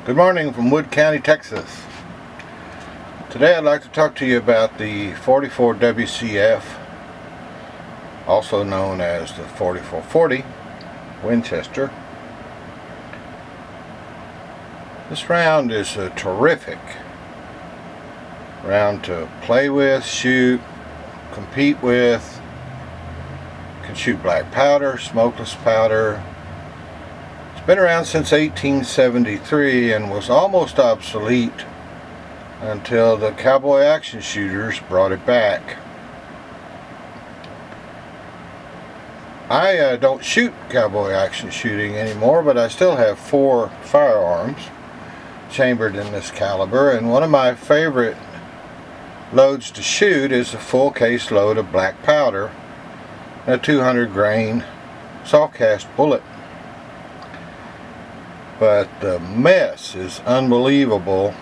Good morning from Wood County, Texas. Today I'd like to talk to you about the 44 WCF, also known as the 4440 Winchester. This round is a terrific round to play with, shoot, compete with. Can shoot black powder, smokeless powder. It's been around since 1873 and was almost obsolete until the cowboy action shooters brought it back. I don't shoot cowboy action shooting anymore, but I still have 4 firearms chambered in this caliber, and one of my favorite loads to shoot is a full case load of black powder, a 200 grain soft cast bullet. But the mess is unbelievable.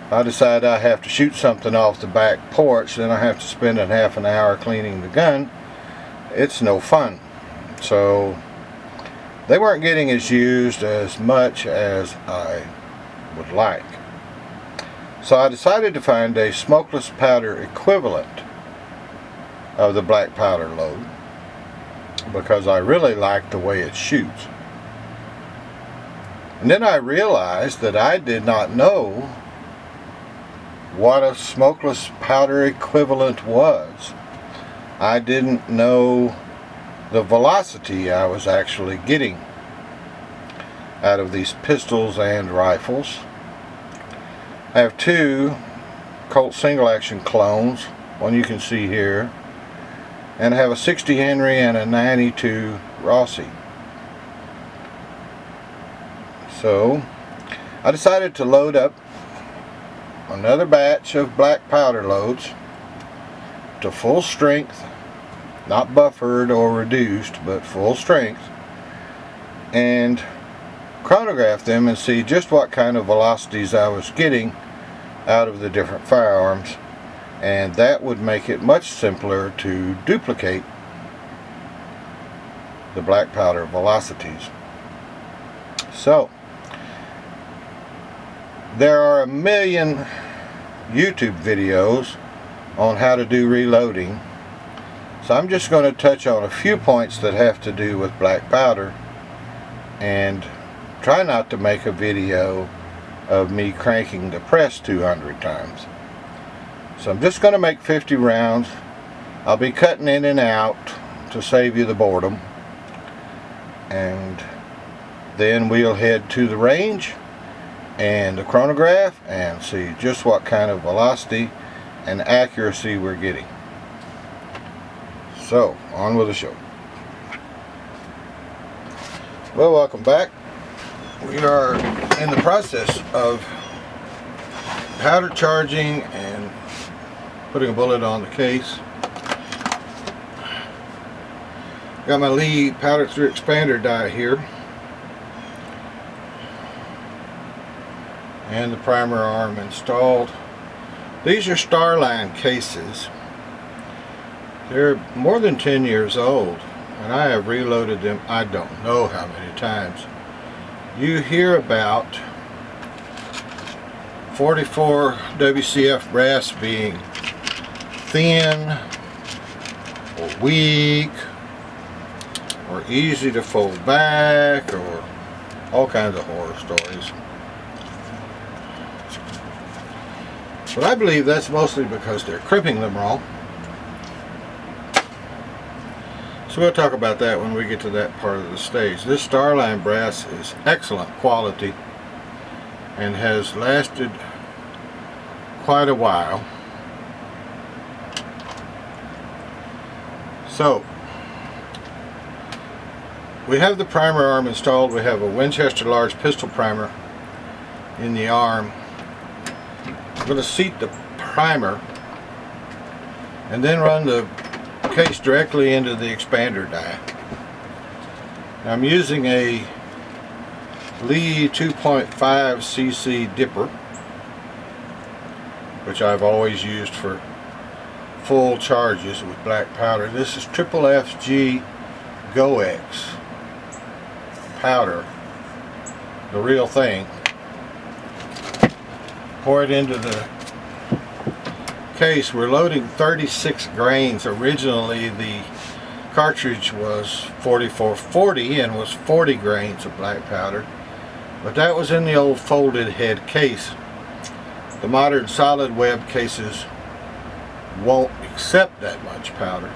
If I decide I have to shoot something off the back porch, then I have to spend a half an hour cleaning the gun. It's no fun. So they weren't getting as used as much as I would like. So I decided to find a smokeless powder equivalent of the black powder load because I really like the way it shoots. And then I realized that I did not know what a smokeless powder equivalent was. I didn't know the velocity I was actually getting out of these pistols and rifles. I have 2 Colt single action clones, one you can see here, and I have a 60 Henry and a 92 Rossi. So I decided to load up another batch of black powder loads to full strength, not buffered or reduced, but full strength, and chronograph them and see just what kind of velocities I was getting out of the different firearms, and that would make it much simpler to duplicate the black powder velocities. So there are a million YouTube videos on how to do reloading, so I'm just going to touch on a few points that have to do with black powder and try not to make a video of me cranking the press 200 times. So I'm just going to make 50 rounds. I'll be cutting in and out to save you the boredom, and then we'll head to the range and the chronograph and see just what kind of velocity and accuracy we're getting. So, on with the show. Well, welcome back. We are in the process of powder charging and putting a bullet on the case. Got my Lee powder through expander die here, and the primer arm installed. These are Starline cases. They're more than 10 years old, and I have reloaded them I don't know how many times. You hear about 44 WCF brass being thin or weak or easy to fold back or all kinds of horror stories. But I believe that's mostly because they're crimping them wrong. So we'll talk about that when we get to that part of the stage. This Starline brass is excellent quality and has lasted quite a while. So we have the primer arm installed. We have a Winchester large pistol primer in the arm. I'm going to seat the primer and then run the case directly into the expander die. Now I'm using a Lee 2.5 cc dipper, which I've always used for full charges with black powder. This is Triple FG GoX powder, the real thing. Pour it into the case. We're loading 36 grains. Originally the cartridge was 4440 and was 40 grains of black powder, but that was in the old folded head case. The modern solid web cases won't accept that much powder.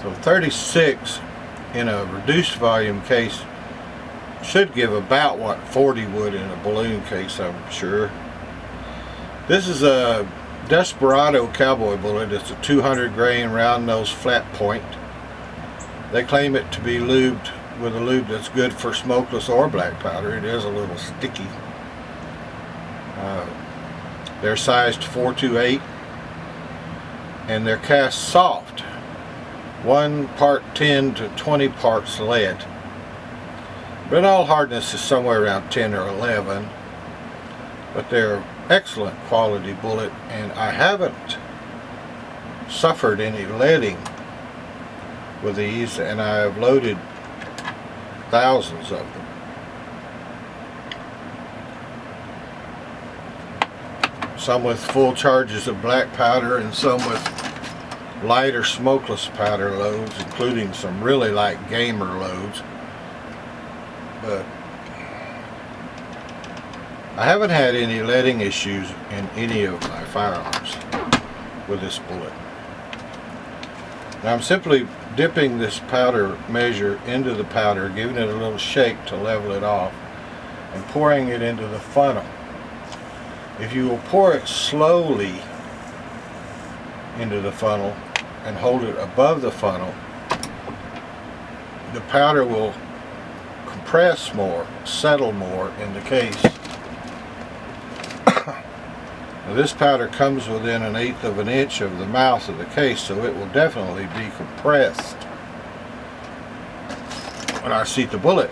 So 36 in a reduced volume case should give about what 40 would in a balloon case, I'm sure. This is a Desperado cowboy bullet. It's a 200 grain round nose flat point. They claim it to be lubed with a lube that's good for smokeless or black powder. It is a little sticky. They're sized 428 and they're cast soft, 1 part tin to 20 parts lead. But all hardness is somewhere around 10 or 11. But they're excellent quality bullet, and I haven't suffered any leading with these, and I've loaded thousands of them. Some with full charges of black powder and some with lighter smokeless powder loads, including some really light gamer loads. But I haven't had any leading issues in any of my firearms with this bullet. Now I'm simply dipping this powder measure into the powder, giving it a little shake to level it off, and pouring it into the funnel. If you will pour it slowly into the funnel and hold it above the funnel, the powder will compress more, settle more in the case. Now this powder comes within 1/8 of an inch of the mouth of the case, so it will definitely be compressed when I seat the bullet.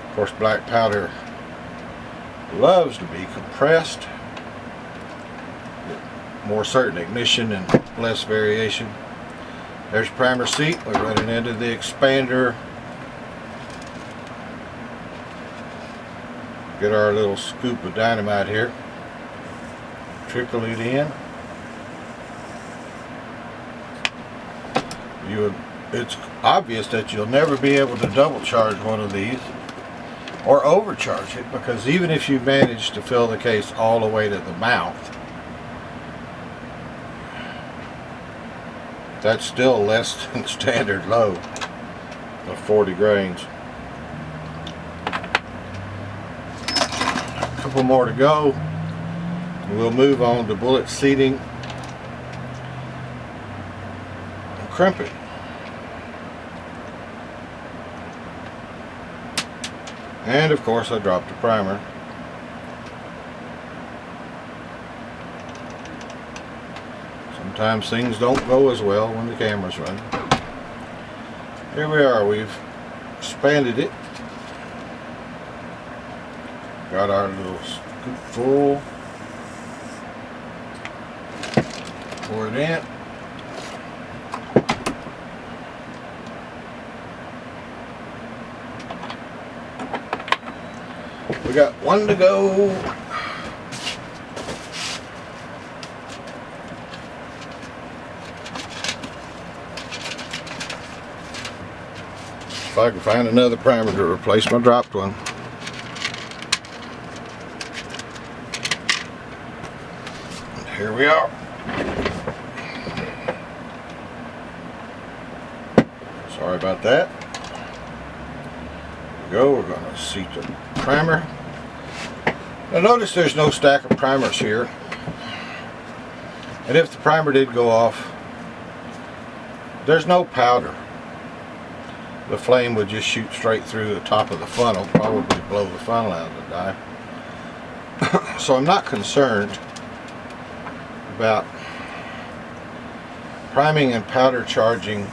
Of course, black powder loves to be compressed. More certain ignition and less variation. There's primer seat. We're running into the expander. Get our little scoop of dynamite here. Trickle it in. It's obvious that you'll never be able to double charge one of these or overcharge it, because even if you manage to fill the case all the way to the mouth, that's still less than standard load of 40 grains. A couple more to go. We'll move on to bullet seating and crimping. And of course I dropped the primer. Sometimes things don't go as well when the camera's running. Here we are, we've expanded it. Got our little scoop full. Pour it in. We got one to go. If I can find another primer to replace my dropped one. And here we are. Sorry about that. There we go. We're going to seat the primer. Now notice there's no stack of primers here. And if the primer did go off, there's no powder. The flame would just shoot straight through the top of the funnel, probably blow the funnel out of the die. So I'm not concerned about priming and powder charging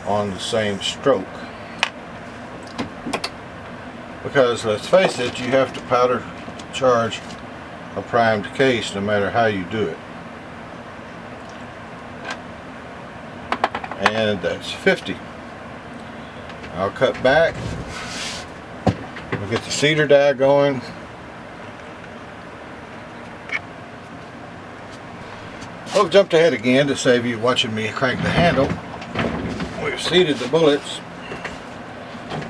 on the same stroke, because let's face it, you have to powder charge a primed case no matter how you do it. And that's 50. I'll cut back We'll get the cedar die going. I've jumped ahead again to save you watching me crank the handle. We've seated the bullets,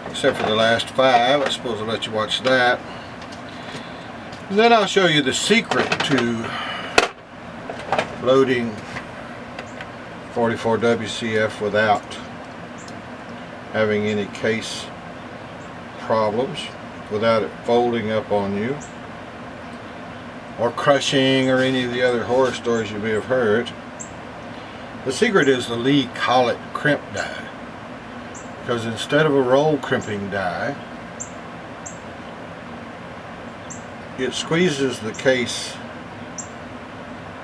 except for the last 5. I suppose I'll let you watch that. And then I'll show you the secret to loading 44 WCF without having any case problems, without it folding up on you or crushing or any of the other horror stories you may have heard. The secret is the Lee Collet crimp die, because instead of a roll crimping die, it squeezes the case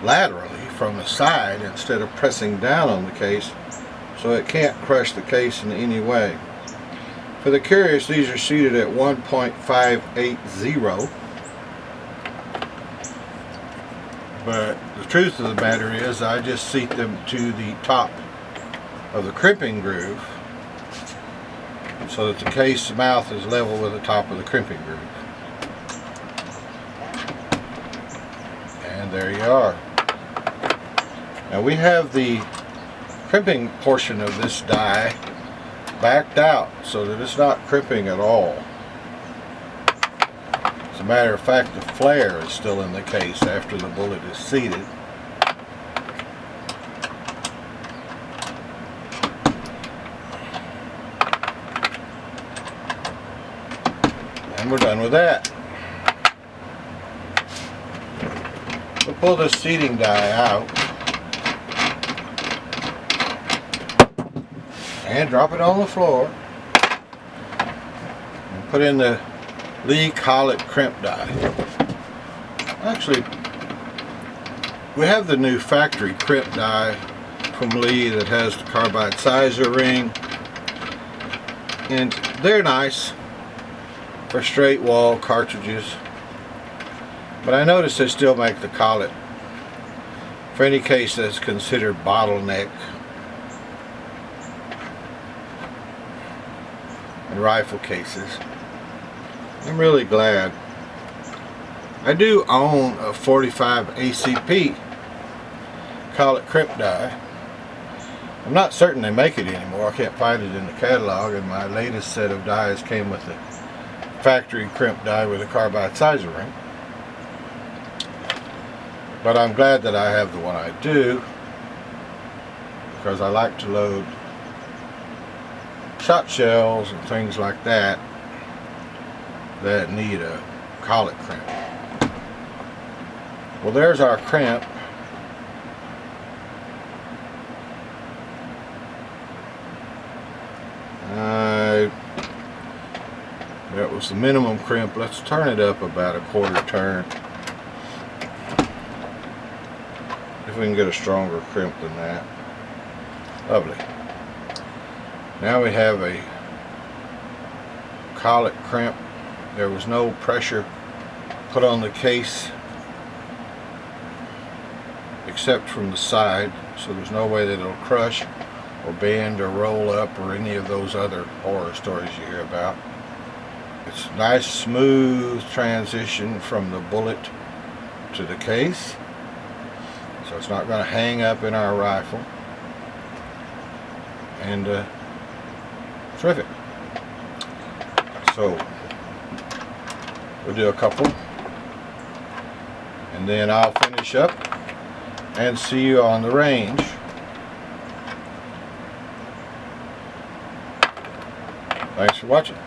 laterally from the side instead of pressing down on the case, so it can't crush the case in any way. For the curious, these are seated at 1.580, but the truth of the matter is I just seat them to the top of the crimping groove so that the case mouth is level with the top of the crimping groove. And there you are. Now we have the crimping portion of this die backed out so that it's not crimping at all. As a matter of fact, the flare is still in the case after the bullet is seated. And we're done with that. We'll pull this seating die out and drop it on the floor and put in the Lee Collet crimp die. Actually, we have the new factory crimp die from Lee that has the carbide sizer ring, and they're nice for straight wall cartridges, but I notice they still make the Collet for any case that's considered bottleneck and rifle cases. I'm really glad. I do own a 45 ACP Collet crimp die. I'm not certain they make it anymore. I can't find it in the catalog, and my latest set of dies came with the factory crimp die with a carbide sizer ring. But I'm glad that I have the one I do, because I like to load shot shells and things like that that need a collet crimp. Well, there's our crimp. That was the minimum crimp. Let's turn it up about a quarter turn. If we can get a stronger crimp than that. Lovely. Now we have a collet crimp. There was no pressure put on the case except from the side, so there's no way that it'll crush or bend or roll up or any of those other horror stories you hear about. It's a nice smooth transition from the bullet to the case, so it's not going to hang up in our rifle. And terrific. So we'll do a couple, and then I'll finish up and see you on the range. Thanks for watching.